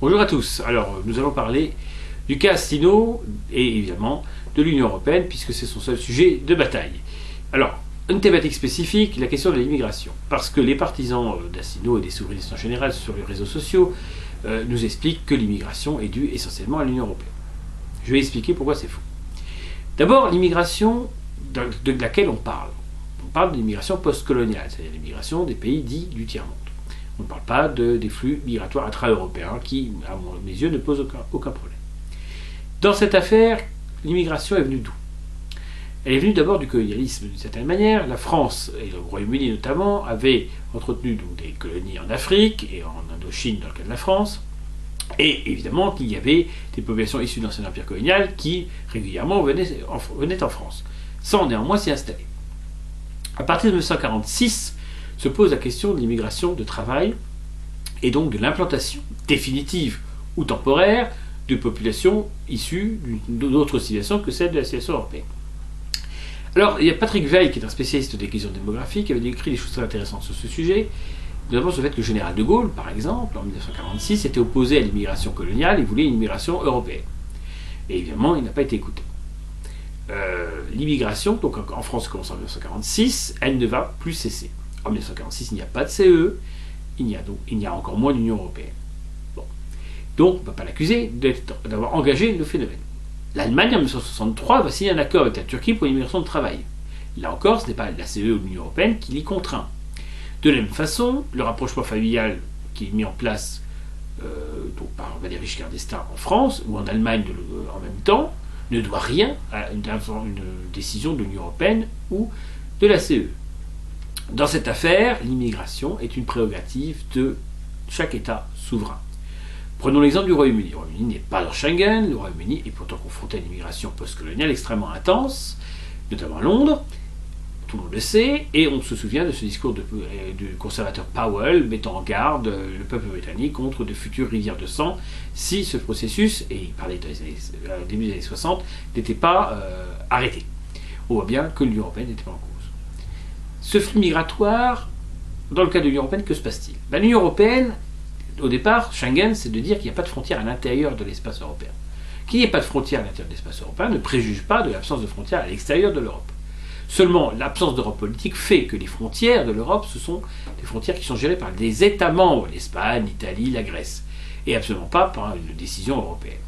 Bonjour à tous. Alors, nous allons parler du cas Asselineau et évidemment de l'Union européenne puisque c'est son seul sujet de bataille. Alors, une thématique spécifique, la question de l'immigration. Parce que les partisans d'Asselineau et des souverainistes en général sur les réseaux sociaux nous expliquent que l'immigration est due essentiellement à l'Union européenne. Je vais expliquer pourquoi c'est faux. D'abord, l'immigration de laquelle on parle. On parle de l'immigration post-coloniale, c'est-à-dire l'immigration des pays dits du tiers-monde. On ne parle pas des flux migratoires intra-européens qui, à mes yeux, ne posent aucun problème. Dans cette affaire, l'immigration est venue d'où? Elle est venue d'abord du colonialisme, d'une certaine manière. La France, et le Royaume-Uni notamment, avaient entretenu donc, des colonies en Afrique et en Indochine dans le cas de la France. Et évidemment qu'il y avait des populations issues de l'ancien empire colonial qui régulièrement venaient en France, sans néanmoins s'y installer. À partir de 1946, se pose la question de l'immigration de travail et donc de l'implantation définitive ou temporaire de populations issues d'autres civilisations que celles de la civilisation européenne. Alors, il y a Patrick Weil, qui est un spécialiste des questions démographiques, qui avait écrit des choses très intéressantes sur ce sujet, notamment sur le fait que le général de Gaulle, par exemple, en 1946, était opposé à l'immigration coloniale et voulait une immigration européenne. Et évidemment, il n'a pas été écouté. L'immigration, donc en France, commence en 1946, elle ne va plus cesser. En 1946, il n'y a pas de CE, il n'y a encore moins d'Union européenne. Bon. Donc, on ne peut pas l'accuser d'avoir engagé le phénomène. L'Allemagne, en 1963, va signer un accord avec la Turquie pour l'immigration de travail. Là encore, ce n'est pas la CE ou l'Union européenne qui l'y contraint. De la même façon, le rapprochement familial qui est mis en place donc par Valéry Giscard d'Estaing en France ou en Allemagne en même temps, ne doit rien à une décision de l'Union européenne ou de la CE. Dans cette affaire, l'immigration est une prérogative de chaque État souverain. Prenons l'exemple du Royaume-Uni. Le Royaume-Uni n'est pas dans Schengen, le Royaume-Uni est pourtant confronté à une immigration postcoloniale extrêmement intense, notamment à Londres, tout le monde le sait, et on se souvient de ce discours du conservateur Powell mettant en garde le peuple britannique contre de futures rivières de sang si ce processus, et il parlait début des années 60, n'était pas arrêté. On voit bien que l'Union européenne n'était pas en cause. Ce flux migratoire, dans le cas de l'Union européenne, que se passe-t-il? L'Union européenne, au départ, Schengen, c'est de dire qu'il n'y a pas de frontières à l'intérieur de l'espace européen. Qu'il n'y ait pas de frontières à l'intérieur de l'espace européen ne préjuge pas de l'absence de frontières à l'extérieur de l'Europe. Seulement, l'absence d'Europe politique fait que les frontières de l'Europe, ce sont des frontières qui sont gérées par des États membres, l'Espagne, l'Italie, la Grèce, et absolument pas par une décision européenne.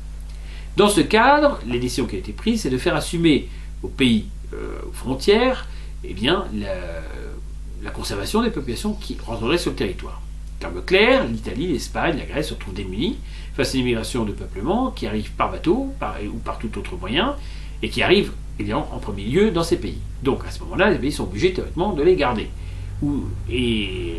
Dans ce cadre, les décisions qui ont été prises, c'est de faire assumer aux pays aux frontières eh bien, la conservation des populations qui rentreraient sur le territoire. Terme clair, l'Italie, l'Espagne, la Grèce se retrouvent démunies face à l'immigration de peuplement qui arrive par bateau ou par tout autre moyen et qui arrive en premier lieu dans ces pays. Donc à ce moment-là, les pays sont obligés théoriquement de les garder. Et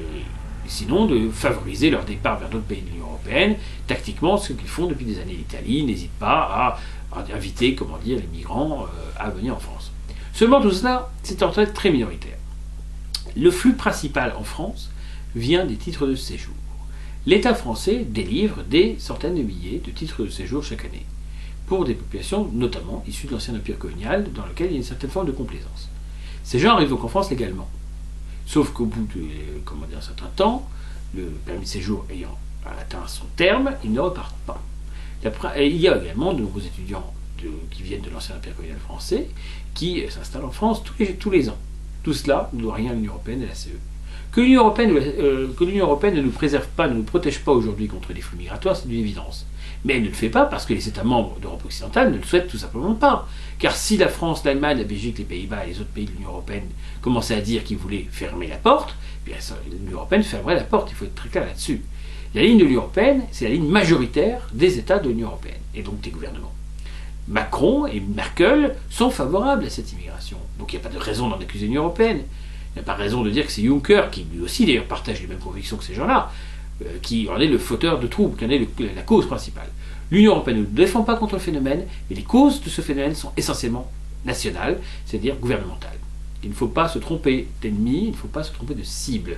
sinon de favoriser leur départ vers d'autres pays de l'Union européenne. Tactiquement, ce qu'ils font depuis des années, l'Italie n'hésite pas à inviter les migrants à venir en France. Seulement tout cela, c'est en fait très minoritaire. Le flux principal en France vient des titres de séjour. L'État français délivre des centaines de milliers de titres de séjour chaque année, pour des populations notamment issues de l'ancien empire colonial, dans lequel il y a une certaine forme de complaisance. Ces gens arrivent donc en France légalement. Sauf qu'au bout d'un certain temps, le permis de séjour ayant atteint son terme, ils ne repartent pas. Il y a également de nombreux étudiants qui viennent de l'ancien empire colonial français qui s'installent en France tous les ans. Tout cela ne doit rien à l'Union européenne et à la CE. Que l'Union européenne ne nous préserve pas, ne nous protège pas aujourd'hui contre les flux migratoires, c'est une évidence. Mais elle ne le fait pas parce que les États membres d'Europe occidentale ne le souhaitent tout simplement pas. Car si la France, l'Allemagne, la Belgique, les Pays-Bas et les autres pays de l'Union européenne commençaient à dire qu'ils voulaient fermer la porte, bien l'Union européenne fermerait la porte, il faut être très clair là-dessus. La ligne de l'Union européenne, c'est la ligne majoritaire des États de l'Union européenne, et donc des gouvernements. Macron et Merkel sont favorables à cette immigration. Donc il n'y a pas de raison d'en accuser l'Union européenne. Il n'y a pas de raison de dire que c'est Juncker, qui lui aussi d'ailleurs partage les mêmes convictions que ces gens-là, qui en est le fauteur de troubles, qui en est la cause principale. L'Union européenne ne défend pas contre le phénomène, mais les causes de ce phénomène sont essentiellement nationales, c'est-à-dire gouvernementales. Il ne faut pas se tromper d'ennemi, il ne faut pas se tromper de cible.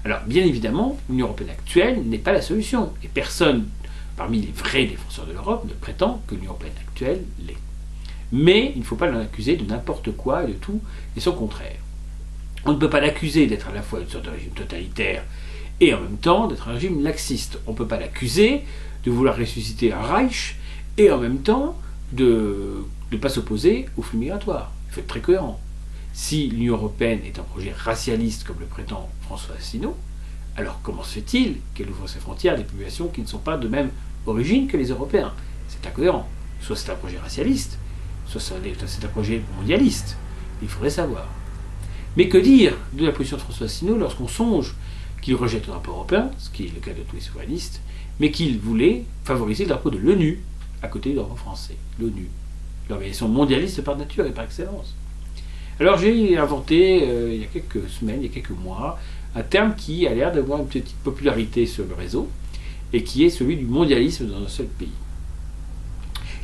Alors, bien évidemment, l'Union européenne actuelle n'est pas la solution, et personne parmi les vrais défenseurs de l'Europe ne prétend que l'Union européenne actuelle l'est. Mais il ne faut pas l'en accuser de n'importe quoi et de tout, et son contraire. On ne peut pas l'accuser d'être à la fois une sorte de régime totalitaire et en même temps d'être un régime laxiste. On ne peut pas l'accuser de vouloir ressusciter un Reich et en même temps de ne pas s'opposer aux flux migratoires. Il faut être très cohérent. Si l'Union européenne est un projet racialiste comme le prétend François Asselineau, alors comment se fait-il qu'elle ouvre ses frontières à des populations qui ne sont pas de même origine que les Européens? C'est incohérent. Soit c'est un projet racialiste, soit c'est un projet mondialiste. Il faudrait savoir. Mais que dire de la position de François Asselineau lorsqu'on songe qu'il rejette le drapeau européen, ce qui est le cas de tous les souverainistes, mais qu'il voulait favoriser le drapeau de l'ONU à côté du drapeau français? L'ONU, l'organisation mondialiste par nature et par excellence. Alors j'ai inventé, il y a quelques semaines, il y a quelques mois, un terme qui a l'air d'avoir une petite popularité sur le réseau, et qui est celui du mondialisme dans un seul pays.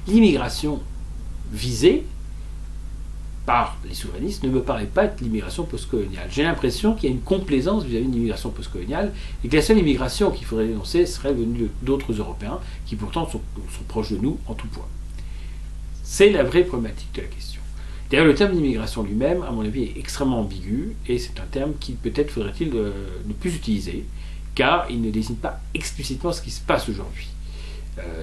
L'immigration visée par les souverainistes ne me paraît pas être l'immigration postcoloniale. J'ai l'impression qu'il y a une complaisance vis-à-vis de l'immigration postcoloniale, et que la seule immigration qu'il faudrait dénoncer serait venue d'autres Européens, qui pourtant sont proches de nous en tout point. C'est la vraie problématique de la question. D'ailleurs, le terme d'immigration lui-même, à mon avis, est extrêmement ambigu, et c'est un terme qui peut-être faudrait-il ne plus utiliser, car il ne désigne pas explicitement ce qui se passe aujourd'hui.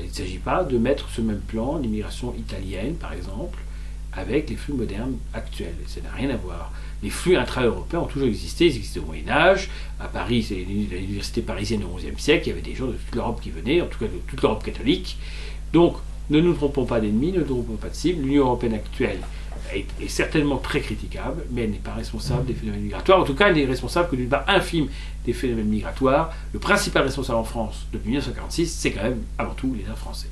Il ne s'agit pas de mettre sur le même plan l'immigration italienne, par exemple, avec les flux modernes actuels. Ça n'a rien à voir. Les flux intra-européens ont toujours existé, ils existaient au Moyen-Âge. À Paris, c'est l'université parisienne au XIe siècle, il y avait des gens de toute l'Europe qui venaient, en tout cas de toute l'Europe catholique. Donc, ne nous trompons pas d'ennemis, ne nous trompons pas de cible. L'Union européenne actuelle est certainement très critiquable, mais elle n'est pas responsable des phénomènes migratoires. En tout cas, elle n'est responsable que d'une part infime des phénomènes migratoires. Le principal responsable en France depuis 1946, c'est quand même avant tout l'État français.